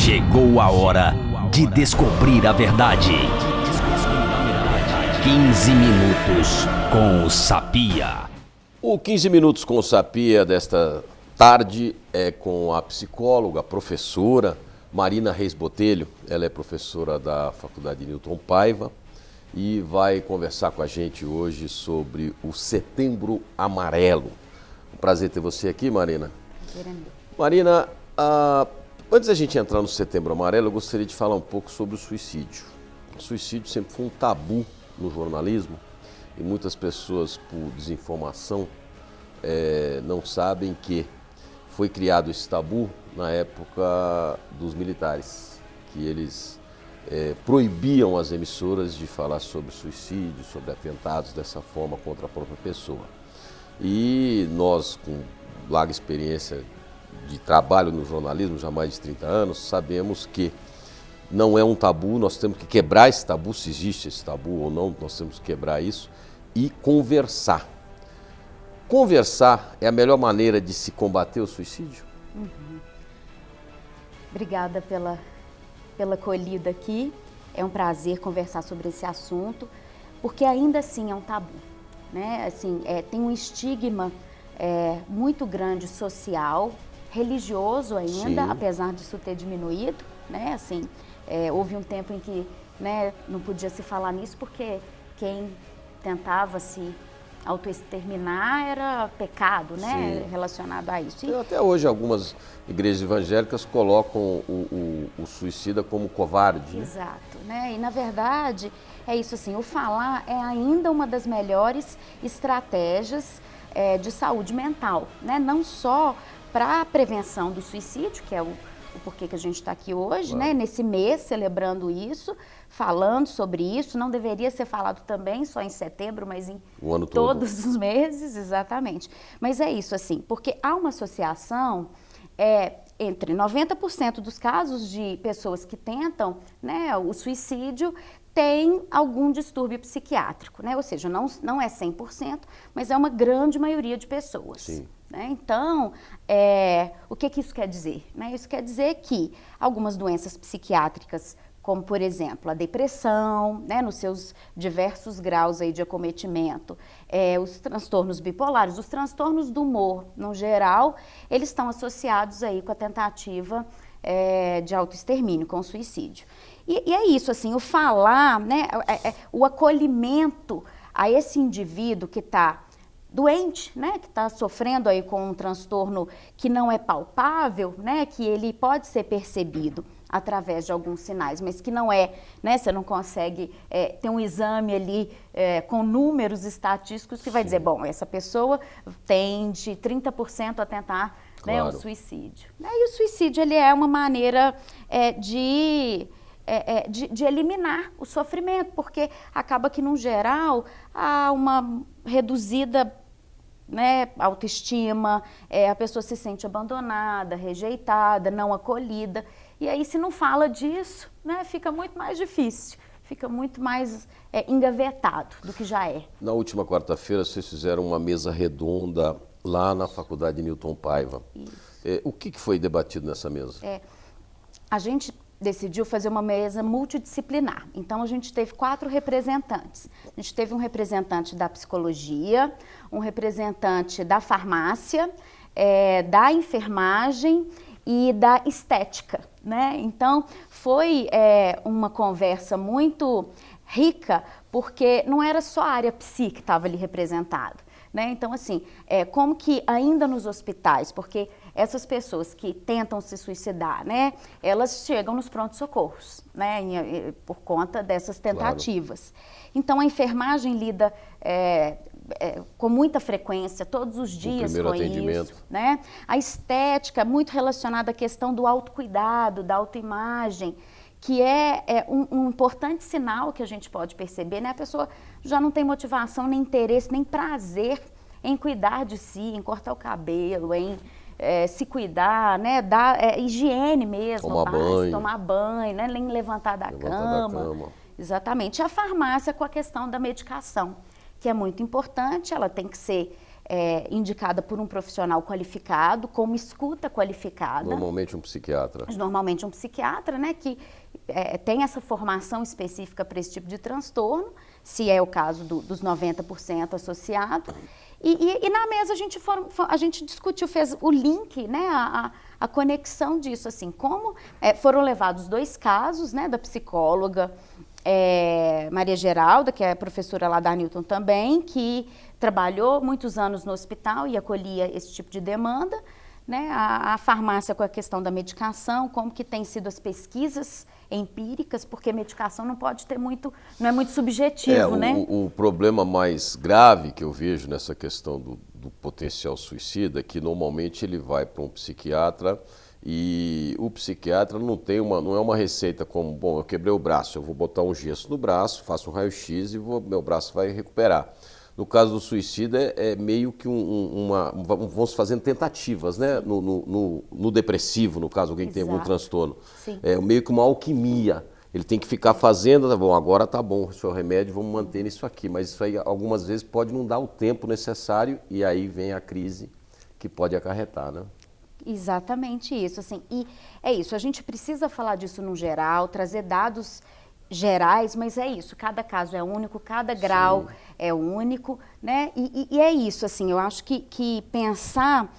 Chegou a hora de descobrir a verdade. 15 minutos com o Sapia. O 15 minutos com o Sapia desta tarde é com a psicóloga, a professora Marina Reis Botelho. Ela é professora da Faculdade Newton Paiva e vai conversar com a gente hoje sobre o Setembro Amarelo. Um prazer ter você aqui, Marina. Marina, antes da gente entrar no Setembro Amarelo, eu gostaria de falar um pouco sobre o suicídio. O suicídio sempre foi um tabu no jornalismo e muitas pessoas, por desinformação, não sabem que foi criado esse tabu na época dos militares, que eles proibiam as emissoras de falar sobre suicídio, sobre atentados dessa forma contra a própria pessoa. E nós, com larga experiência de trabalho no jornalismo, já há mais de 30 anos, sabemos que não é um tabu, nós temos que quebrar esse tabu, se existe esse tabu ou não, nós temos que quebrar isso e conversar. Conversar é a melhor maneira de se combater o suicídio? Obrigada pela acolhida aqui. É um prazer conversar sobre esse assunto, porque ainda assim é um tabu, né? Assim, tem um estigma muito grande social, religioso ainda, Sim. apesar disso ter diminuído, né? Assim, houve um tempo em que, né, não podia se falar nisso porque quem tentava se autoexterminar era pecado, né? Sim. Relacionado a isso. E Até hoje algumas igrejas evangélicas colocam o suicida como covarde. Né? exato, né? E na verdade é isso assim, o falar é ainda uma das melhores estratégias de saúde mental, né? Não só para a prevenção do suicídio, que é o porquê que a gente está aqui hoje, Claro. né? Nesse mês celebrando isso, falando sobre isso, não deveria ser falado também só em setembro, mas em O ano todo. todos os meses, exatamente. Mas é isso assim, porque há uma associação entre 90% dos casos de pessoas que tentam, né, o suicídio tem algum distúrbio psiquiátrico, né? Ou seja, não é 100%, mas é uma grande maioria de pessoas. Sim. Né? Então, o que isso quer dizer? Né? Isso quer dizer que algumas doenças psiquiátricas, como por exemplo a depressão, né, nos seus diversos graus aí de acometimento, os transtornos bipolares, os transtornos do humor, no geral, eles estão associados aí com a tentativa de autoextermínio, com o suicídio. E é isso, assim, o falar, né, o acolhimento a esse indivíduo que está doente, né, que está sofrendo aí com um transtorno que não é palpável, né, que ele pode ser percebido através de alguns sinais, mas que não né, você não consegue ter um exame ali com números estatísticos que vai dizer, bom, essa pessoa tende 30% a tentar, né, Claro. o suicídio. E o suicídio, ele é uma maneira de eliminar o sofrimento, porque acaba que, no geral, há uma reduzida, né, autoestima, a pessoa se sente abandonada, rejeitada, não acolhida, e aí se não fala disso, né, fica muito mais difícil, fica muito mais engavetado do que já é. Na última quarta-feira, vocês fizeram uma mesa redonda lá na Faculdade Newton Paiva. O que foi debatido nessa mesa? A gente decidiu fazer uma mesa multidisciplinar. Então, a gente teve 4 representantes. A gente teve um representante da psicologia, um representante da farmácia, da enfermagem e da estética, né? Então, foi uma conversa muito rica, porque não era só a área psi que estava ali representada, né? Então, assim, como que ainda nos hospitais, porque essas pessoas que tentam se suicidar, né, elas chegam nos prontos-socorros, né, por conta dessas tentativas. Claro. Então, a enfermagem lida com muita frequência, todos os dias com isso, né? A estética é muito relacionada à questão do autocuidado, da autoimagem, que é um importante sinal que a gente pode perceber, né? A pessoa já não tem motivação, nem interesse, nem prazer em cuidar de si, em cortar o cabelo, em se cuidar, né? Dar higiene mesmo, tomar banho, né? Nem levantar da cama. Exatamente. E a farmácia com a questão da medicação, que é muito importante, ela tem que ser indicada por um profissional qualificado, como escuta qualificada. Normalmente um psiquiatra. Normalmente um psiquiatra, né, que tem essa formação específica para esse tipo de transtorno, se é o caso dos 90% associado. E na mesa a gente discutiu, fez o link, né, a conexão disso, assim, como foram levados 2 casos, né, da psicóloga Maria Geralda, que é professora lá da Newton também, que trabalhou muitos anos no hospital e acolhia esse tipo de demanda, né, a farmácia com a questão da medicação, como que tem sido as pesquisas empíricas, porque medicação não pode ter não é muito subjetivo, né? O problema mais grave que eu vejo nessa questão do potencial suicida é que normalmente ele vai para um psiquiatra e o psiquiatra não é uma receita como, bom, eu quebrei o braço, eu vou botar um gesso no braço, faço um raio-x e meu braço vai recuperar. No caso do suicida, é meio que vamos fazendo tentativas, né? No depressivo, no caso, alguém que tem algum transtorno. Sim. É meio que uma alquimia. Ele tem que ficar fazendo, tá bom, agora tá bom, o seu remédio, vamos manter nisso aqui. Mas isso aí, algumas vezes, pode não dar o tempo necessário e aí vem a crise que pode acarretar, né? Exatamente isso, assim. E é isso, a gente precisa falar disso no geral, trazer dados gerais, mas é isso, cada caso é único, cada grau é único, né? E é isso, assim, eu acho que pensar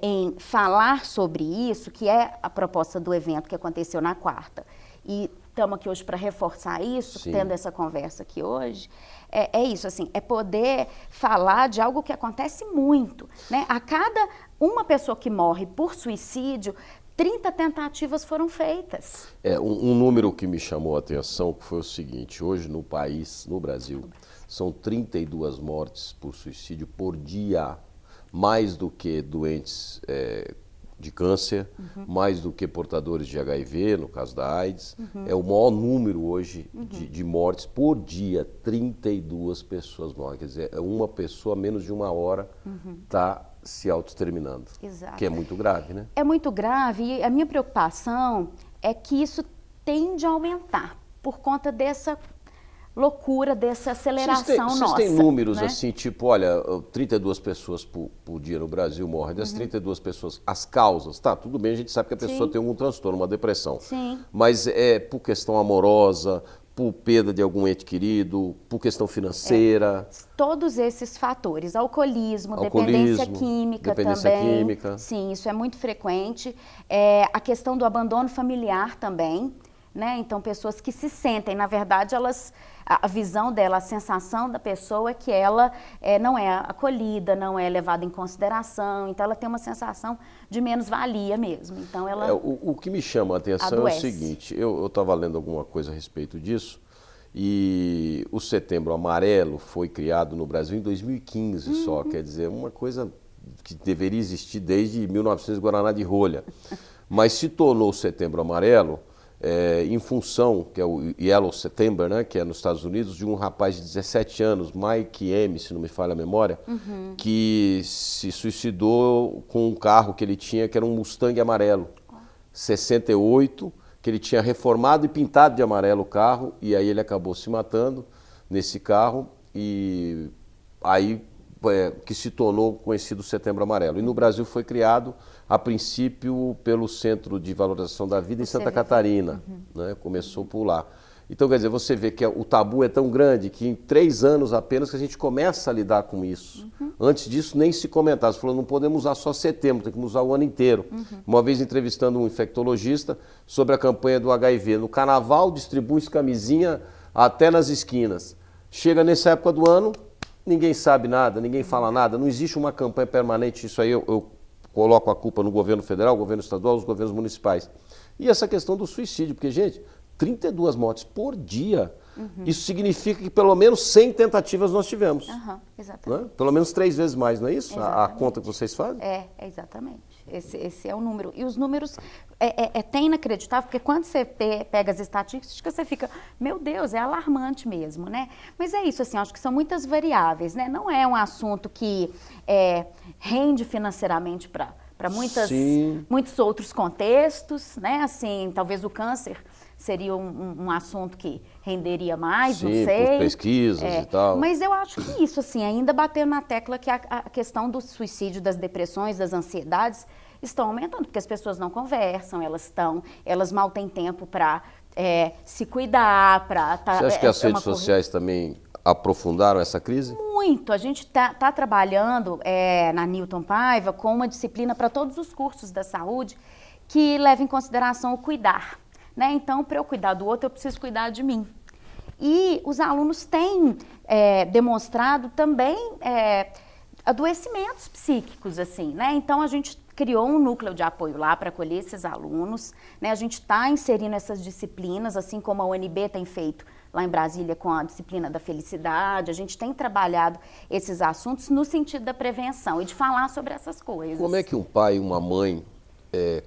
em falar sobre isso, que é a proposta do evento que aconteceu na quarta, e estamos aqui hoje para reforçar isso, tendo essa conversa aqui hoje, é isso, assim, é poder falar de algo que acontece muito, né? A cada uma pessoa que morre por suicídio, 30 tentativas foram feitas. Um número que me chamou a atenção foi o seguinte, hoje no país, no Brasil, são 32 mortes por suicídio por dia, mais do que doentes de câncer, mais do que portadores de HIV, no caso da AIDS. É o maior número hoje de mortes por dia, 32 pessoas morrem. Quer dizer, uma pessoa, menos de uma hora, está se autoexterminando. Exato. Que é muito grave, né? É muito grave e a minha preocupação é que isso tende a aumentar por conta dessa loucura, dessa aceleração nossa. Vocês têm números, né? assim, tipo, olha, 32 pessoas por dia no Brasil morrem, das 32 pessoas, as causas, tá, tudo bem, a gente sabe que a pessoa tem algum transtorno, uma depressão. Sim. Mas é por questão amorosa, por perda de algum ente querido, por questão financeira. Todos esses fatores, alcoolismo, dependência química também. Química. Sim, isso é muito frequente. A questão do abandono familiar também, né? Então, pessoas que se sentem, na verdade, a visão dela, a sensação da pessoa é que ela não é acolhida, não é levada em consideração, então ela tem uma sensação de menos-valia mesmo. Então, ela o que me chama a atenção adoece. É o seguinte, eu estava lendo alguma coisa a respeito disso, e o Setembro Amarelo foi criado no Brasil em 2015 só, quer dizer, uma coisa que deveria existir desde 1900 Guaraná de rolha, mas se tornou o Setembro Amarelo em função, que é o Yellow September, né, que é nos Estados Unidos, de um rapaz de 17 anos, Mike M, se não me falha a memória, que se suicidou com um carro que ele tinha, que era um Mustang amarelo, 68, que ele tinha reformado e pintado de amarelo o carro, e aí ele acabou se matando nesse carro, e aí que se tornou conhecido Setembro Amarelo. E no Brasil foi criado, a princípio, pelo Centro de Valorização da Vida em Santa Catarina. Né? Começou por lá. Então, quer dizer, você vê que o tabu é tão grande que em 3 anos apenas que a gente começa a lidar com isso. Antes disso, nem se comentava. Você falou, não podemos usar só setembro, tem que usar o ano inteiro. Uma vez entrevistando um infectologista sobre a campanha do HIV. No carnaval, distribui-se camisinha até nas esquinas. Chega nessa época do ano, ninguém sabe nada, ninguém fala nada, não existe uma campanha permanente, isso aí eu coloco a culpa no governo federal, governo estadual, os governos municipais. E essa questão do suicídio, porque, gente, 32 mortes por dia, isso significa que pelo menos 100 tentativas nós tivemos. Exatamente. Né? Pelo menos 3 vezes mais, não é isso? A conta que vocês fazem? Exatamente. Esse é o número. E os números tão inacreditável, porque quando você pega as estatísticas, você fica, meu Deus, é alarmante mesmo, né? Mas é isso, assim, acho que são muitas variáveis, né? Não é um assunto que rende financeiramente para muitos outros contextos, né? Assim, talvez o câncer seria um assunto que renderia mais, Sim, não sei. por pesquisas e tal. Mas eu acho que isso, assim, ainda batendo na tecla que a questão do suicídio, das depressões, das ansiedades estão aumentando, porque as pessoas não conversam, elas mal têm tempo para se cuidar, para... Você acha que as redes sociais também aprofundaram essa crise? Muito. A gente tá trabalhando na Newton Paiva com uma disciplina para todos os cursos da saúde que leva em consideração o cuidar, né? Então, para eu cuidar do outro, eu preciso cuidar de mim. E os alunos têm demonstrado também adoecimentos psíquicos, assim, né? Então, a gente criou um núcleo de apoio lá para acolher esses alunos, né? A gente está inserindo essas disciplinas, assim como a UNB tem feito lá em Brasília com a disciplina da felicidade. A gente tem trabalhado esses assuntos no sentido da prevenção e de falar sobre essas coisas. Como é que um pai e uma mãe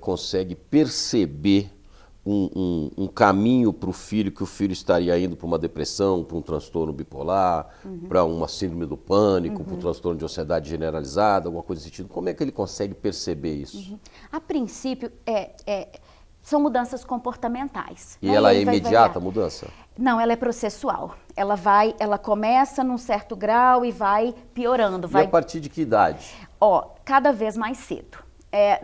consegue perceber um caminho para o filho, que o filho estaria indo para uma depressão, para um transtorno bipolar, para uma síndrome do pânico, para um transtorno de ansiedade generalizada, alguma coisa desse sentido? Como é que ele consegue perceber isso? A princípio, são mudanças comportamentais. E né? ela é Ele vai imediata, a variar. mudança? Não, ela é processual. Ela começa num certo grau e vai piorando. E a partir de que idade? Cada vez mais cedo.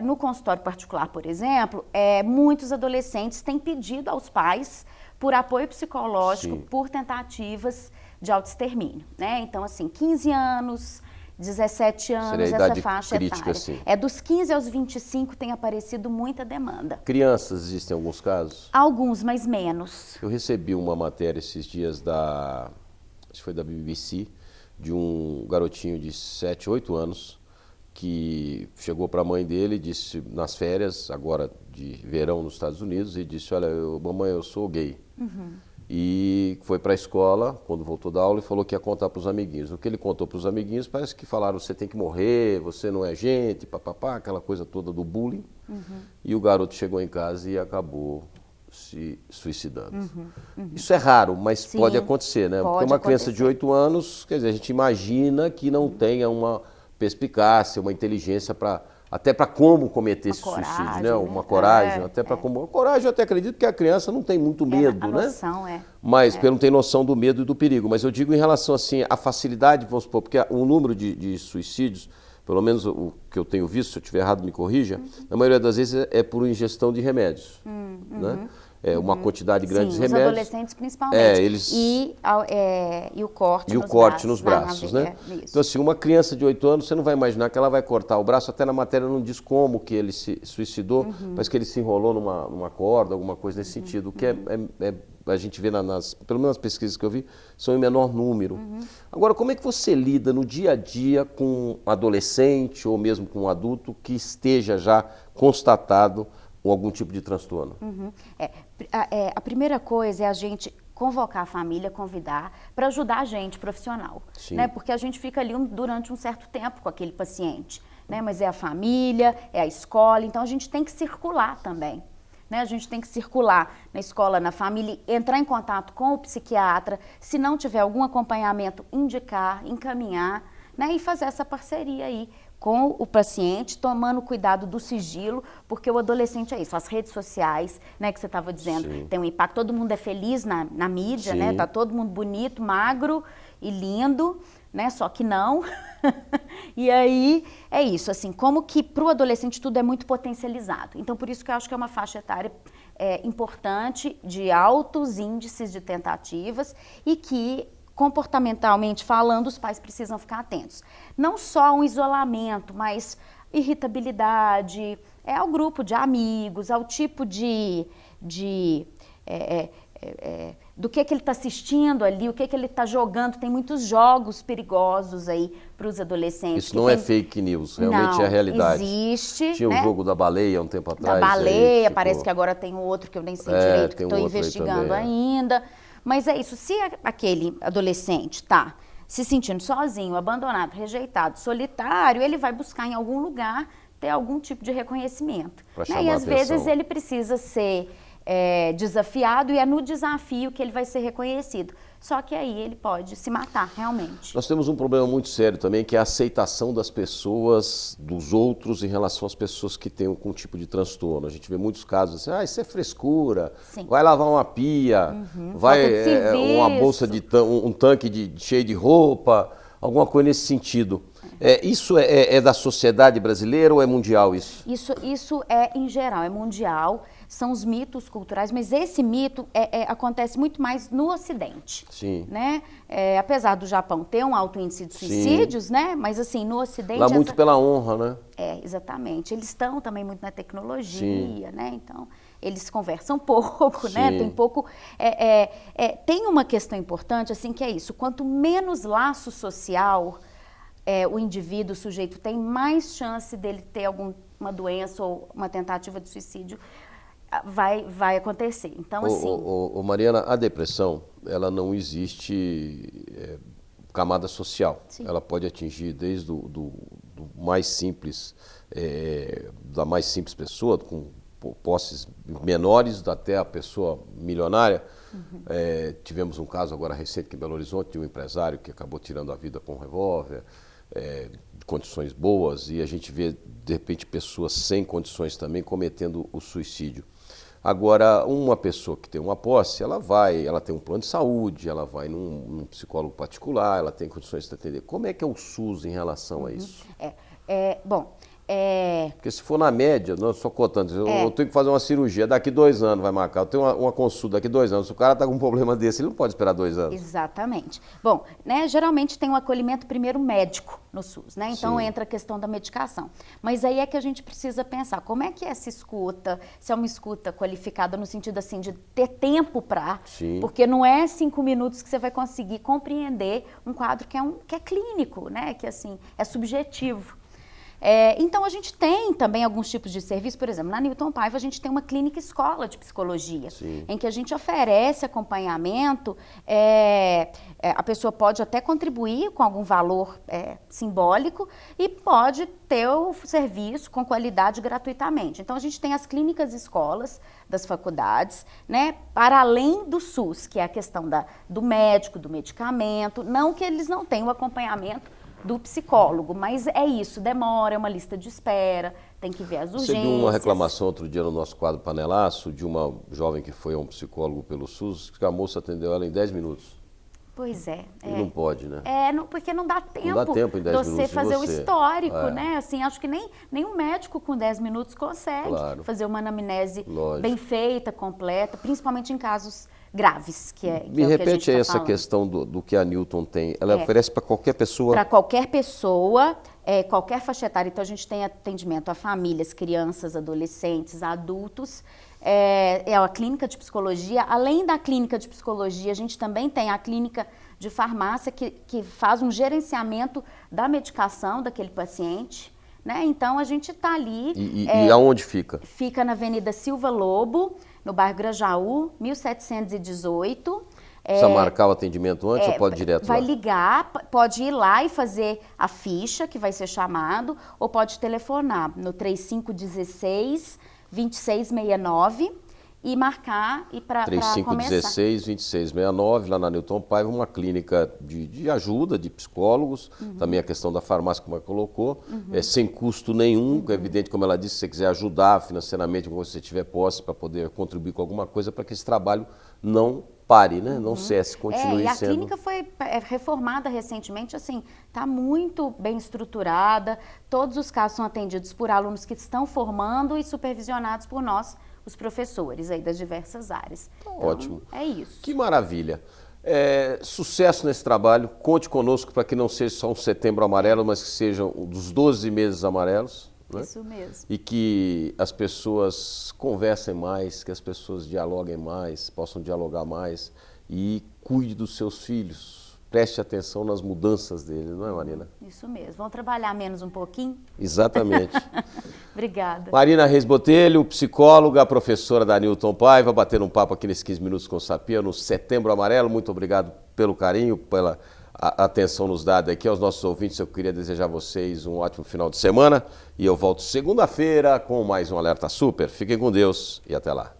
No consultório particular, por exemplo, muitos adolescentes têm pedido aos pais por apoio psicológico, Sim. por tentativas de autoextermínio, né? Então, assim, 15 anos, 17 anos, Seria a essa idade faixa crítica, etária. sim. Dos 15 aos 25 tem aparecido muita demanda. Crianças, existem alguns casos? Alguns, mas menos. Eu recebi uma matéria esses dias acho que foi da BBC, de um garotinho de 7, 8 anos, que chegou para a mãe dele e disse, nas férias, agora de verão nos Estados Unidos, e disse, olha, mamãe, eu sou gay. E foi para a escola, quando voltou da aula, e falou que ia contar para os amiguinhos. O que ele contou para os amiguinhos, parece que falaram, você tem que morrer, você não é gente, papapá, aquela coisa toda do bullying. E o garoto chegou em casa e acabou se suicidando. Isso é raro, mas Sim, pode acontecer, né? pode Porque uma criança de acontecer. 8 anos, quer dizer, a gente imagina que não tenha uma perspicácia, uma inteligência até para como cometer esse suicídio, né? coragem, Uma né? coragem, até para como... Coragem eu até acredito que a criança não tem muito medo, A né? noção Mas porque não tem noção do medo e do perigo. Mas eu digo em relação assim, à facilidade, vamos supor, porque o número de suicídios, pelo menos o que eu tenho visto, se eu estiver errado me corrija, na maioria das vezes é por ingestão de remédios, né? Uma quantidade grande Sim, de os remédios. adolescentes principalmente. Eles... E o corte nos braços, né? Isso. Então assim, uma criança de 8 anos, você não vai imaginar que ela vai cortar o braço, até na matéria não diz como que ele se suicidou, mas que ele se enrolou numa corda, alguma coisa nesse sentido, o que a gente vê pelo menos nas pesquisas que eu vi, são em menor número. Agora, como é que você lida no dia a dia com um adolescente ou mesmo com um adulto que esteja já constatado com algum tipo de transtorno? A primeira coisa é a gente convocar a família, convidar, para ajudar a gente, profissional. Sim. Né? Porque a gente fica ali durante um certo tempo com aquele paciente. Né? Mas é a família, é a escola, então a gente tem que circular também. Né? A gente tem que circular na escola, na família, entrar em contato com o psiquiatra, se não tiver algum acompanhamento, indicar, encaminhar, né? E fazer essa parceria aí com o paciente, tomando cuidado do sigilo, porque o adolescente é isso, as redes sociais, né, que você estava dizendo, Sim. tem um impacto, todo mundo é feliz na mídia, Sim. né, tá todo mundo bonito, magro e lindo, né, só que não. E aí, é isso, assim, como que para o adolescente tudo é muito potencializado. Então, por isso que eu acho que é uma faixa etária importante, de altos índices de tentativas e que, comportamentalmente falando, os pais precisam ficar atentos. Não só um isolamento, mas irritabilidade, ao grupo de amigos, ao tipo do que ele está assistindo ali, o que ele está jogando. Tem muitos jogos perigosos aí para os adolescentes. Isso não é fake news, realmente não, é a realidade. Existe. Tinha né? um jogo da baleia um tempo atrás. Da baleia, aí, parece que agora tem um outro que eu nem sei É, direito, que tem um estou outro aí investigando também, ainda. Mas é isso, se aquele adolescente está se sentindo sozinho, abandonado, rejeitado, solitário, ele vai buscar em algum lugar ter algum tipo de reconhecimento. Pra Né? chamar E às atenção. vezes ele precisa ser desafiado e é no desafio que ele vai ser reconhecido. só que aí ele pode se matar realmente. Nós temos um problema muito sério também, que é a aceitação das pessoas, dos outros, em relação às pessoas que têm algum tipo de transtorno. A gente vê muitos casos assim, isso é frescura, Sim. vai lavar uma pia, vai uma bolsa um tanque cheio de roupa, alguma coisa nesse sentido. Isso é da sociedade brasileira ou é mundial isso? Isso é em geral, é mundial, são os mitos culturais, mas esse mito acontece muito mais no Ocidente. Sim. Né? Apesar do Japão ter um alto índice de suicídios, sim, né? Mas assim, no Ocidente... Lá muito pela honra, né? Exatamente. Eles estão também muito na tecnologia, sim, né? Então, eles conversam pouco, sim, né? Tem pouco... tem uma questão importante, assim, que é isso. Quanto menos laço social o indivíduo, o sujeito tem, mais chance dele ter alguma doença ou uma tentativa de suicídio vai acontecer. Então, assim... Mariana, a depressão, ela não existe camada social. Sim. Ela pode atingir desde do mais simples, da mais simples pessoa, com posses menores, até a pessoa milionária. Tivemos um caso agora recente aqui em Belo Horizonte de um empresário que acabou tirando a vida com um revólver, de condições boas, e a gente vê, de repente, pessoas sem condições também cometendo o suicídio. Agora, uma pessoa que tem uma posse, ela tem um plano de saúde, ela vai num psicólogo particular, ela tem condições de atender. Como é que é o SUS em relação a isso? Porque se for na média, não só contando, eu tenho que fazer uma cirurgia, daqui 2 anos vai marcar, eu tenho uma consulta daqui 2 anos, se o cara está com um problema desse, ele não pode esperar 2 anos. Exatamente. Bom, né, geralmente tem um acolhimento primeiro médico no SUS, né? Então sim, entra a questão da medicação. Mas aí é que a gente precisa pensar, como é que é essa escuta, se é uma escuta qualificada no sentido assim de ter tempo para, porque não é 5 minutos que você vai conseguir compreender um quadro que é clínico, né? Que assim, é subjetivo. Então, a gente tem também alguns tipos de serviço, por exemplo, na Newton Paiva a gente tem uma clínica escola de psicologia, sim, em que a gente oferece acompanhamento, a pessoa pode até contribuir com algum valor simbólico e pode ter o serviço com qualidade gratuitamente. Então, a gente tem as clínicas escolas das faculdades, né, para além do SUS, que é a questão do médico, do medicamento, não que eles não tenham acompanhamento do psicólogo, mas é isso, demora, é uma lista de espera, tem que ver as urgências. Você viu uma reclamação outro dia no nosso quadro Panelaço de uma jovem que foi a um psicólogo pelo SUS, que a moça atendeu ela em 10 minutos. Pois é. E não pode, né? Porque não dá tempo, não dá tempo em 10 de você fazer o histórico, né? Assim, acho que nem um médico com 10 minutos consegue fazer uma anamnese bem feita, completa, principalmente em casos graves, que é Me repete o que a gente aí essa falando. Questão do que a Newton tem. Ela oferece para qualquer pessoa? Para qualquer pessoa, qualquer faixa etária. Então, a gente tem atendimento a famílias, crianças, adolescentes, adultos. É a clínica de psicologia. Além da clínica de psicologia, a gente também tem a clínica de farmácia que faz um gerenciamento da medicação daquele paciente. Né? Então, a gente está ali... E aonde fica? Fica na Avenida Silva Lobo, no bairro Grajaú, 1718. Precisa marcar o atendimento antes ou pode ir direto vai lá? ligar, pode ir lá e fazer a ficha, que vai ser chamado, ou pode telefonar no 3516-2669 e marcar e para começar. 3516-2669, lá na Newton Paiva, uma clínica de ajuda de psicólogos, também a questão da farmácia, como ela colocou, sem custo nenhum, é evidente, como ela disse, se você quiser ajudar financeiramente, quando você tiver posse, para poder contribuir com alguma coisa, para que esse trabalho não pare, né? Não cesse, continue e a sendo... clínica foi reformada recentemente, assim, está muito bem estruturada, todos os casos são atendidos por alunos que estão formando e supervisionados por nós, os professores aí das diversas áreas. Então, ótimo. É isso. Que maravilha. Sucesso nesse trabalho, conte conosco para que não seja só um Setembro Amarelo, mas que sejam dos 12 meses amarelos. Né? Isso mesmo. E que as pessoas conversem mais, que as pessoas dialoguem mais, possam dialogar mais e cuide dos seus filhos. Preste atenção nas mudanças deles, não é, Marina? Isso mesmo. Vão trabalhar menos um pouquinho? Exatamente. Obrigada. Marina Reis Botelho, psicóloga, professora da Newton Paiva, batendo um papo aqui nesses 15 minutos com o Sapia, no Setembro Amarelo. Muito obrigado pelo carinho, pela atenção nos dada aqui aos nossos ouvintes. Eu queria desejar a vocês um ótimo final de semana e eu volto segunda-feira com mais um Alerta Super. Fiquem com Deus e até lá.